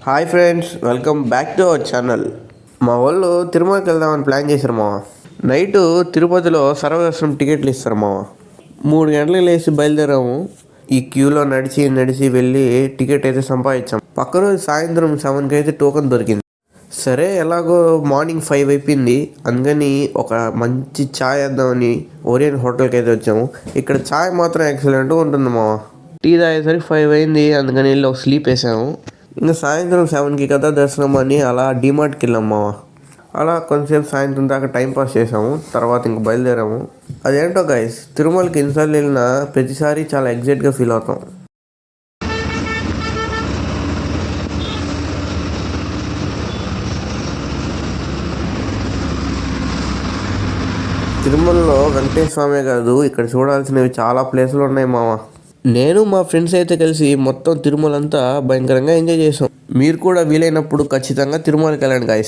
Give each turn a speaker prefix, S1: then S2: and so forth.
S1: Hi friends, welcome back to our channel. మా వాళ్ళు తిరుమలకి వెళ్దామని ప్లాన్ చేశారు మావా. నైటు తిరుపతిలో సర్వదర్శనం టికెట్లు ఇస్తారు మావా. 3 గంటలకు లేచి బయలుదేరాము. ఈ క్యూలో నడిచి వెళ్ళి టికెట్ అయితే సంపాదించాం. పక్క రోజు సాయంత్రం 7కి అయితే టోకెన్ దొరికింది. సరే, ఎలాగో మార్నింగ్ 5 అయిపోయింది. అందుకని ఒక మంచి ఛాయ్ వేద్దామని ఓరియంట్ హోటల్కి అయితే వచ్చాము. ఇక్కడ ఛాయ్ మాత్రం ఎక్సలెంట్గా ఉంటుంది మావా. టీ తాగేసరికి 5 అయింది. అందుకని వెళ్ళి ఒక స్లీప్ వేసాము. ఇంకా సాయంత్రం 7కి కదా దర్శనం అని అలా డిమార్ట్కి వెళ్ళాం మావా. అలా కొంతసేపు సాయంత్రం దాకా టైంపాస్ చేసాము. తర్వాత ఇంక బయలుదేరాము. అదేంటో గైస్, తిరుమలకి ఎన్నిసార్లు వెళ్ళినా ప్రతిసారి చాలా ఎగ్జైట్గా ఫీల్ అవుతాం. తిరుమలలో వెంకటేశ్వర స్వామి కాదు, ఇక్కడ చూడాల్సినవి చాలా ప్లేసులు ఉన్నాయి మావా. నేను మా ఫ్రెండ్స్ అయితే కలిసి మొత్తం తిరుమల అంతా భయంకరంగా ఎంజాయ్ చేసాం. మీరు కూడా వీలైనప్పుడు ఖచ్చితంగా తిరుమలకి వెళ్ళండి గైస్.